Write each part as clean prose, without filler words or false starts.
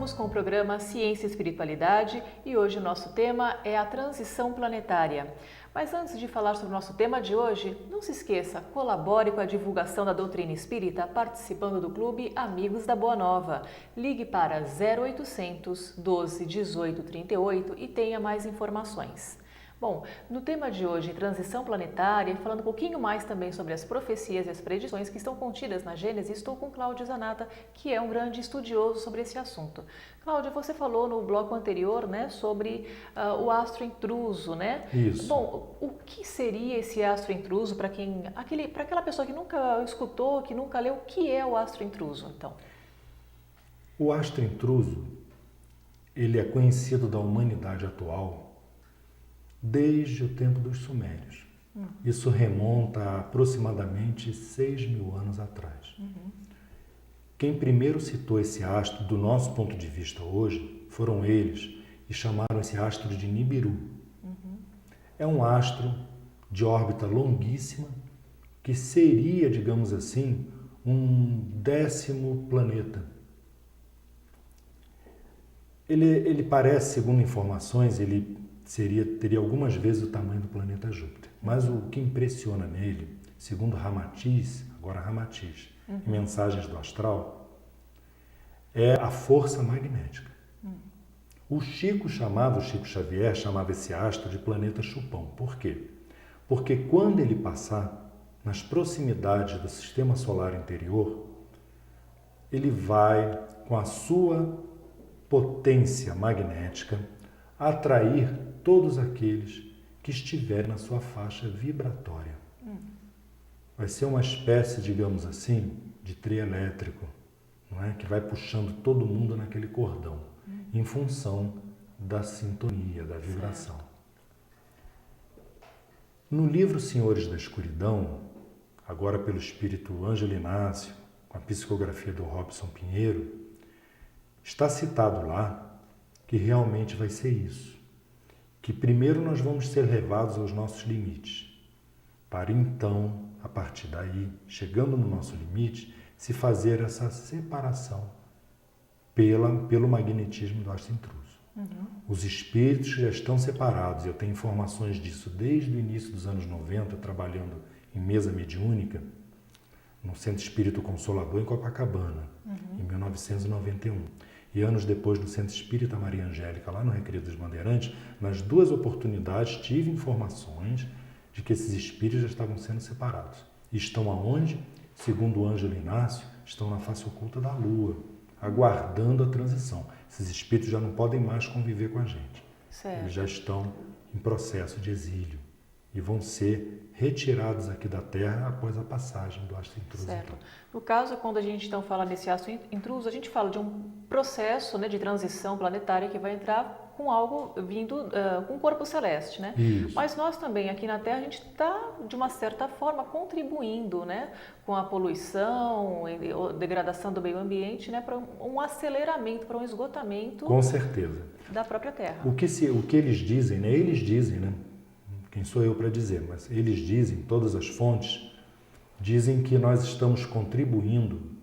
Estamos com o programa Ciência e Espiritualidade e hoje o nosso tema é a transição planetária. Mas antes de falar sobre o nosso tema de hoje, não se esqueça, colabore com a divulgação da doutrina espírita participando do Clube Amigos da Boa Nova. Ligue para 0800 12 18 38 e tenha mais informações. Bom, no tema de hoje, transição planetária, falando um pouquinho mais também sobre as profecias e as predições que estão contidas na Gênesis, estou com Cláudio Zanata, que é um grande estudioso sobre esse assunto. Cláudio, você falou no bloco anterior, né, sobre o astro intruso, né? Isso. Bom, o que seria esse astro intruso para aquela pessoa que nunca escutou, que nunca leu, o que é o astro intruso, então? O astro intruso, ele é conhecido da humanidade atual desde o tempo dos sumérios. Isso remonta a aproximadamente 6.000 anos atrás. Quem primeiro citou esse astro, do nosso ponto de vista hoje, foram eles e chamaram esse astro de Nibiru. É um astro de órbita longuíssima que seria, digamos assim, um 10º planeta. Ele parece, segundo informações, ele teria algumas vezes o tamanho do planeta Júpiter. Mas o que impressiona nele, segundo Ramatiz, em Mensagens do Astral, é a força magnética. O Chico Xavier chamava esse astro de planeta chupão. Por quê? Porque quando ele passar nas proximidades do sistema solar interior, ele vai, com a sua potência magnética, atrair todos aqueles que estiverem na sua faixa vibratória. Vai ser uma espécie, digamos assim, de trio elétrico, não é? Que vai puxando todo mundo naquele cordão, em função da sintonia, da vibração. No livro Senhores da Escuridão, agora pelo espírito Ângelo Inácio, com a psicografia do Robson Pinheiro, está citado lá que realmente vai ser isso. Que primeiro nós vamos ser levados aos nossos limites, para então, a partir daí, chegando no nosso limite, se fazer essa separação pelo magnetismo do astro intruso. Os espíritos já estão separados, eu tenho informações disso desde o início dos anos 90, trabalhando em mesa mediúnica, no Centro Espírito Consolador, em Copacabana, em 1991. E anos depois, no Centro Espírita Maria Angélica, lá no Recreio dos Bandeirantes, nas duas oportunidades tive informações de que esses espíritos já estavam sendo separados. E estão aonde? Segundo o Ângelo Inácio, estão na face oculta da Lua, aguardando a transição. Esses espíritos já não podem mais conviver com a gente. Certo. Eles já estão em processo de exílio e vão ser retirados aqui da Terra após a passagem do astro intruso. Certo. Então. No caso, quando a gente então fala nesse astro intruso, a gente fala de um processo, né, de transição planetária que vai entrar com algo vindo com um corpo celeste, né? Isso. Mas nós também aqui na Terra a gente está de uma certa forma contribuindo, né, com a poluição, a degradação do meio ambiente, né, para um aceleramento, para um esgotamento. Com certeza. Da própria Terra. O que eles dizem, né? Eles dizem, né? Quem sou eu para dizer? Mas eles dizem, todas as fontes dizem que nós estamos contribuindo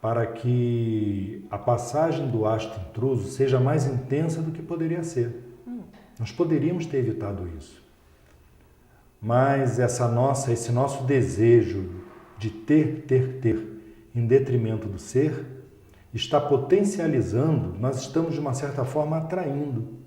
para que a passagem do astro intruso seja mais intensa do que poderia ser. Nós poderíamos ter evitado isso. Mas esse nosso desejo de ter, em detrimento do ser, está potencializando, nós estamos de uma certa forma atraindo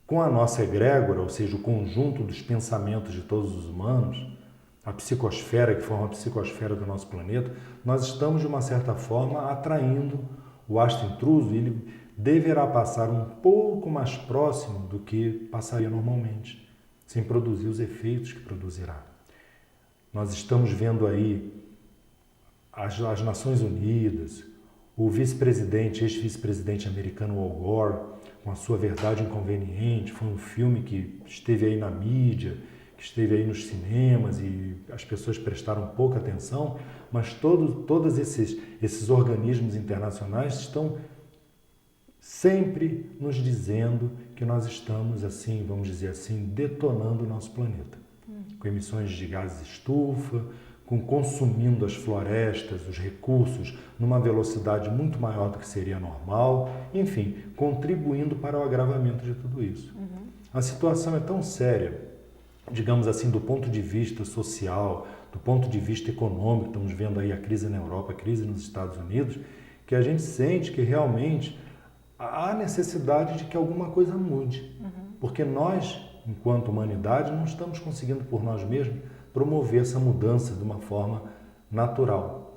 com a nossa egrégora, ou seja, o conjunto dos pensamentos de todos os humanos, a psicosfera, que forma a psicosfera do nosso planeta, nós estamos, de uma certa forma, atraindo o astro intruso e ele deverá passar um pouco mais próximo do que passaria normalmente, sem produzir os efeitos que produzirá. Nós estamos vendo aí as Nações Unidas, o ex-vice-presidente americano Al Gore, com a sua Verdade Inconveniente, foi um filme que esteve aí na mídia, que esteve aí nos cinemas e as pessoas prestaram pouca atenção, mas todos esses organismos internacionais estão sempre nos dizendo que nós estamos, assim, vamos dizer assim, detonando o nosso planeta. Com emissões de gases estufa, consumindo as florestas, os recursos, numa velocidade muito maior do que seria normal, enfim, contribuindo para o agravamento de tudo isso. A situação é tão séria, digamos assim, do ponto de vista social, do ponto de vista econômico, estamos vendo aí a crise na Europa, a crise nos Estados Unidos, que a gente sente que realmente há necessidade de que alguma coisa mude. Porque nós, enquanto humanidade, não estamos conseguindo por nós mesmos promover essa mudança de uma forma natural,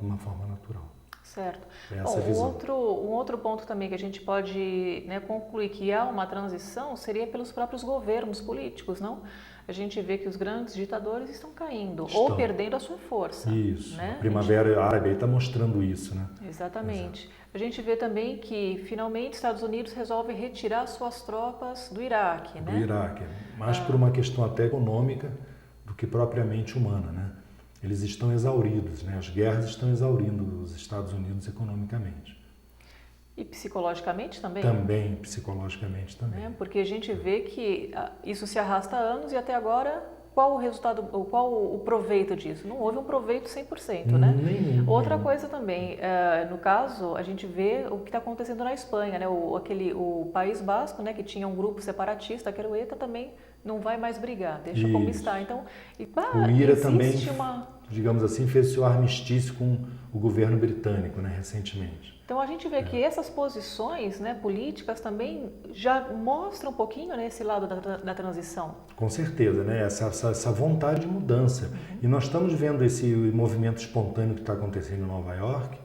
Certo. Essa Bom, visão. um outro ponto também que a gente pode, né, concluir que há uma transição seria pelos próprios governos políticos, não? A gente vê que os grandes ditadores estão caindo ou perdendo a sua força. Isso, né? a Primavera Árabe está mostrando isso, né? Exatamente. Exato. A gente vê também que, finalmente, os Estados Unidos resolvem retirar suas tropas do Iraque, né? Do Iraque, mais por uma questão até econômica do que propriamente humana, né? Eles estão exauridos, né? As guerras estão exaurindo os Estados Unidos economicamente. E psicologicamente também? Também, psicologicamente também. Né? Porque a gente vê que isso se arrasta há anos e até agora, qual o resultado, qual o proveito disso? Não houve um proveito 100%, né? Nenhum. Outra coisa também, no caso, a gente vê o que está acontecendo na Espanha, né? O País Basco, né, que tinha um grupo separatista, que era o ETA, também não vai mais brigar, deixa como está. Então, o IRA também, uma... digamos assim, fez seu armistício com o governo britânico, né, recentemente. Então a gente vê que essas posições, né, políticas também já mostram um pouquinho, né, esse lado da transição. Com certeza, né? Essa vontade de mudança. E nós estamos vendo esse movimento espontâneo que está acontecendo em Nova York,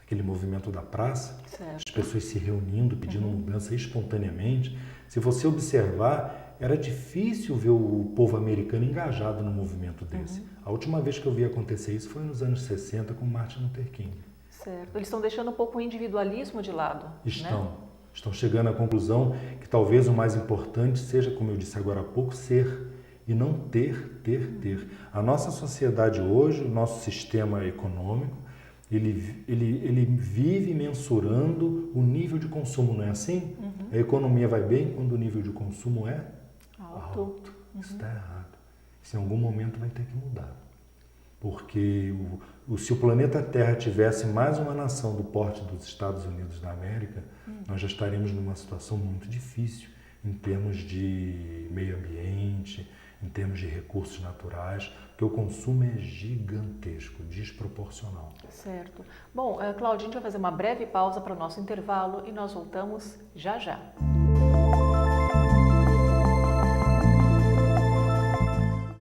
aquele movimento da praça, Certo. as pessoas se reunindo, pedindo mudança espontaneamente. Se você observar, era difícil ver o povo americano engajado num movimento desse. A última vez que eu vi acontecer isso foi nos anos 60 com Martin Luther King. Certo. Eles estão deixando um pouco o individualismo de lado. Estão. Né? Estão chegando à conclusão que talvez o mais importante seja, como eu disse agora há pouco, ser e não ter. A nossa sociedade hoje, o nosso sistema econômico, ele vive mensurando o nível de consumo, não é assim? A economia vai bem quando o nível de consumo é alto. Isso está errado. Isso em algum momento vai ter que mudar. Porque se o planeta Terra tivesse mais uma nação do porte dos Estados Unidos da América, nós já estaríamos numa situação muito difícil em termos de meio ambiente, em termos de recursos naturais, porque o consumo é gigantesco, desproporcional. Certo. Bom, Cláudia, a gente vai fazer uma breve pausa para o nosso intervalo e nós voltamos já já.